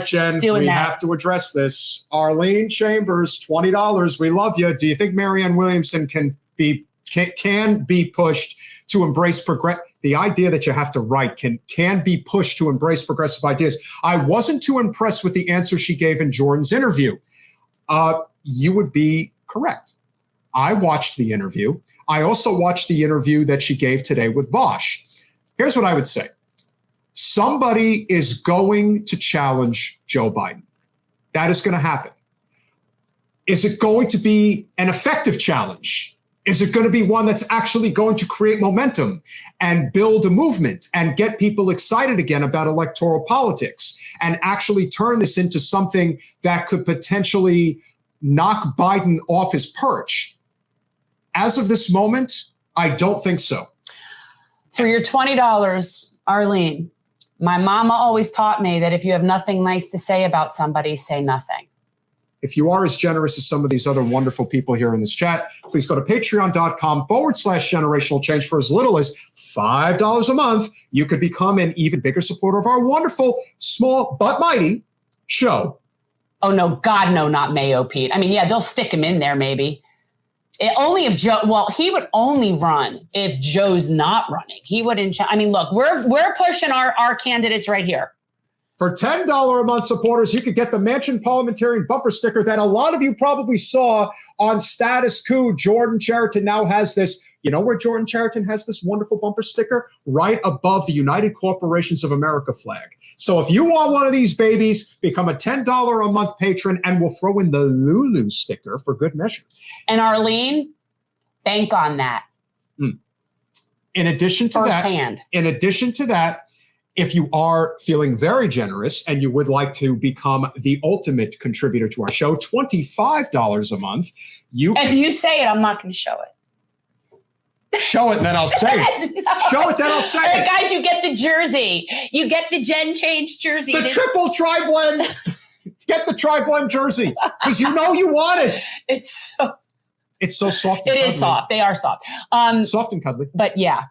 right, Jen, we have to address this. Arlene Chambers, $20. We love you. Do you think Marianne Williamson can be pushed to embrace the idea that you have to write can be pushed to embrace progressive ideas? I wasn't too impressed with the answer she gave in Jordan's interview. You would be correct. I watched the interview. I also watched the interview that she gave today with Vosh. Here's what I would say. Somebody is going to challenge Joe Biden. That is going to happen. Is it going to be an effective challenge? Is it going to be one that's actually going to create momentum and build a movement and get people excited again about electoral politics and actually turn this into something that could potentially knock Biden off his perch? As of this moment, I don't think so. For your $20, Arlene, my mama always taught me that if you have nothing nice to say about somebody, say nothing. If you are as generous as some of these other wonderful people here in this chat, please go to patreon.com/generational change. For as little as $5 a month, you could become an even bigger supporter of our wonderful, small but mighty show. Oh, no, God, no, not Mayo Pete. I mean, yeah, they'll stick him in there maybe. Only if Joe, well, he would only run if Joe's not running. He wouldn't. I mean, look, we're pushing our candidates right here. For $10 a month supporters, you could get the Mansion Parliamentarian bumper sticker that a lot of you probably saw on Status Coup. Jordan Chariton now has this. You know where Jordan Chariton has this wonderful bumper sticker? Right above the United Corporations of America flag. So if you want one of these babies, become a $10 a month patron and we'll throw in the Lulu sticker for good measure. And Arlene, bank on that. In addition to that, if you are feeling very generous and you would like to become the ultimate contributor to our show, $25 a month, if you say it, I'm not going to show it. Show it, then I'll say it. Show it, then I'll say it. Guys, you get the jersey. You get the Jen Change jersey. The triple tri-blend. Get the tri-blend jersey because you know you want it. It's so soft and cuddly. It is soft. They are soft. Soft and cuddly. But yeah.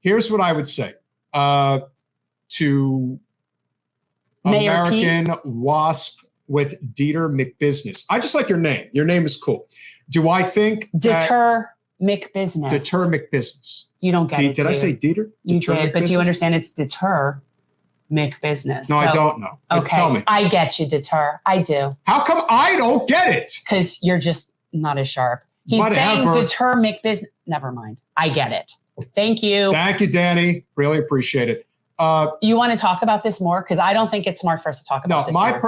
Here's what I would say to Mayor American Pete? WASP with Dieter McBusiness. I just like your name. Your name is cool. Do I think Deter McBusiness? Deter McBusiness. You don't get it. Did I say Dieter? You did, but do you understand it's Deter McBusiness? No, I don't know. Okay, tell me. I get you, Deter. I do. How come I don't get it? Because you're just not as sharp. He's saying Deter McBusiness. Never mind. I get it. Thank you. Thank you, Danny. Really appreciate it. You want to talk about this more? Because I don't think it's smart for us to talk about this more.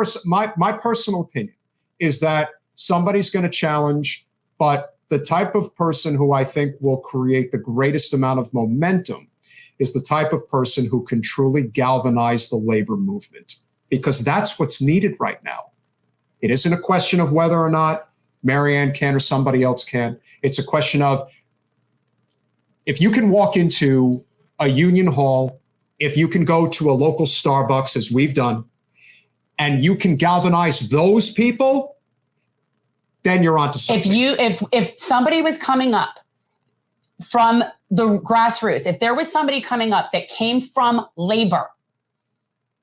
My personal opinion is that somebody's going to challenge, but the type of person who I think will create the greatest amount of momentum is the type of person who can truly galvanize the labor movement, because that's what's needed right now. It isn't a question of whether or not Marianne can or somebody else can. It's a question of if you can walk into a union hall, if you can go to a local Starbucks, as we've done, and you can galvanize those people, then you're onto something. If somebody was coming up from the grassroots, if there was somebody coming up that came from labor,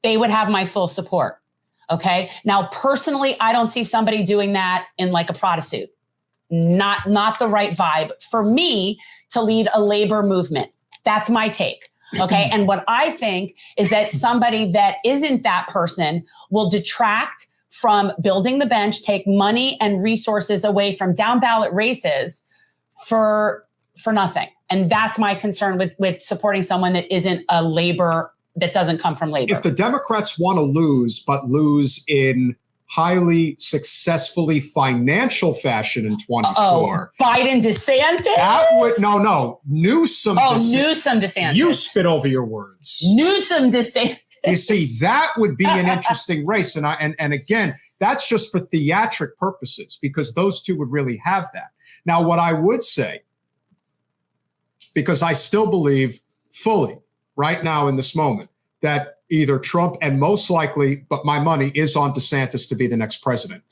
they would have my full support. Okay. Now, personally, I don't see somebody doing that in like a Prada suit. Not the right vibe for me to lead a labor movement. That's my take. Okay. And what I think is that somebody that isn't that person will detract from building the bench, take money and resources away from down ballot races for nothing. And that's my concern with supporting someone that isn't a labor, that doesn't come from labor. If the Democrats want to lose, but lose in highly successfully financial fashion in 24. Biden DeSantis? That would, no. Newsom DeSantis. Newsom DeSantis. You spit over your words. Newsom DeSantis. You see, that would be an interesting race. And again, that's just for theatric purposes, because those two would really have that. Now, what I would say, because I still believe fully right now in this moment that either Trump and most likely, but my money is on DeSantis to be the next president.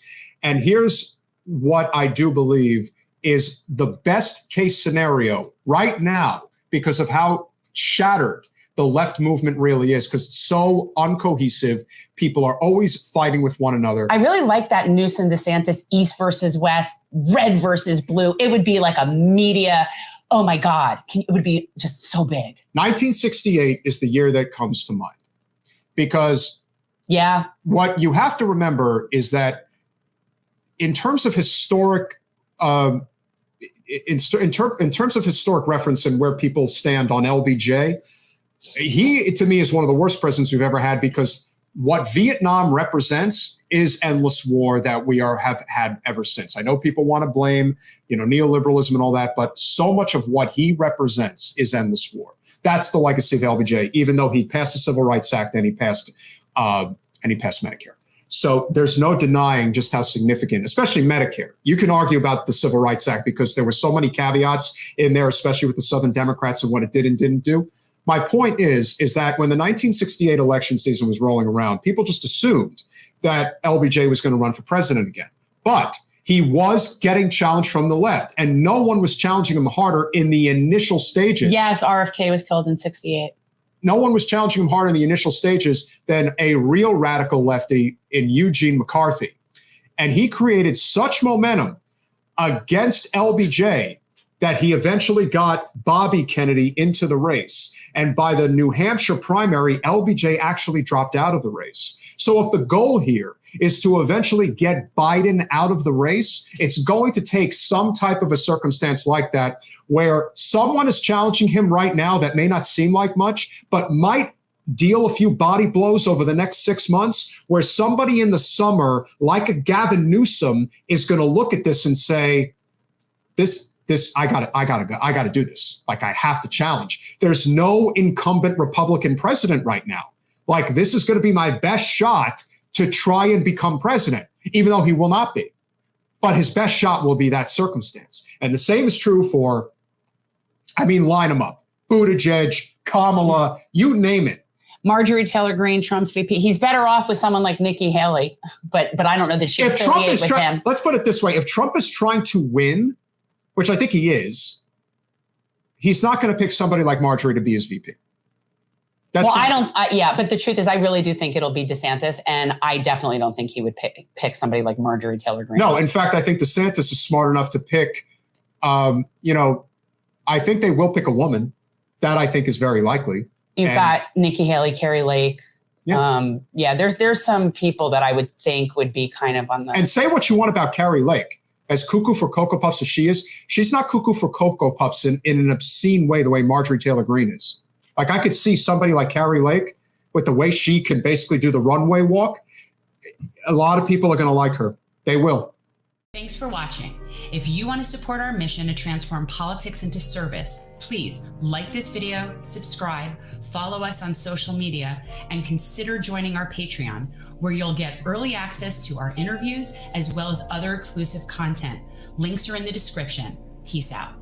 And here's what I do believe is the best case scenario right now, because of how shattered the left movement really is, because it's so uncohesive. People are always fighting with one another. I really like that Newsom DeSantis East versus West, red versus blue. It would be like a media, oh my God, it would be just so big. 1968 is the year that comes to mind, because what you have to remember is that in terms of historic in terms of historic reference and where people stand on LBJ, he, to me, is one of the worst presidents we've ever had, because what Vietnam represents is endless war that we have had ever since. I know people want to blame, neoliberalism and all that, but so much of what he represents is endless war. That's the legacy of LBJ, even though he passed the Civil Rights Act and he passed Medicare. So there's no denying just how significant, especially Medicare. You can argue about the Civil Rights Act because there were so many caveats in there, especially with the Southern Democrats and what it did and didn't do. My point is that when the 1968 election season was rolling around, people just assumed that LBJ was going to run for president again. But he was getting challenged from the left, and no one was challenging him harder in the initial stages. Yes, RFK was killed in 68. No one was challenging him harder in the initial stages than a real radical lefty in Eugene McCarthy. And he created such momentum against LBJ that he eventually got Bobby Kennedy into the race. And by the New Hampshire primary, LBJ actually dropped out of the race. So if the goal here is to eventually get Biden out of the race, it's going to take some type of a circumstance like that, where someone is challenging him right now that may not seem like much, but might deal a few body blows over the next 6 months, where somebody in the summer, like a Gavin Newsom, is going to look at this and say, I gotta do this. Like, I have to challenge. There's no incumbent Republican president right now. Like, this is going to be my best shot to try and become president, even though he will not be. But his best shot will be that circumstance. And the same is true for, line them up. Buttigieg, Kamala, you name it. Marjorie Taylor Greene, Trump's VP. He's better off with someone like Nikki Haley, but I don't know that she's affiliated with him. Let's put it this way. If Trump is trying to win, which I think he is, he's not going to pick somebody like Marjorie to be his VP. But the truth is, I really do think it'll be DeSantis, and I definitely don't think he would pick somebody like Marjorie Taylor Greene. No, in fact, I think DeSantis is smart enough to pick, I think they will pick a woman. That I think is very likely. You've got Nikki Haley, Carrie Lake. Yeah. There's some people that I would think would be kind of on the... And say what you want about Carrie Lake. As cuckoo for Cocoa Puffs as she is, she's not cuckoo for Cocoa Puffs in an obscene way, the way Marjorie Taylor Greene is. Like, I could see somebody like Carrie Lake, with the way she can basically do the runway walk. A lot of people are going to like her. They will. Thanks for watching. If you want to support our mission to transform politics into service, please like this video, subscribe, follow us on social media, and consider joining our Patreon, where you'll get early access to our interviews as well as other exclusive content. Links are in the description. Peace out.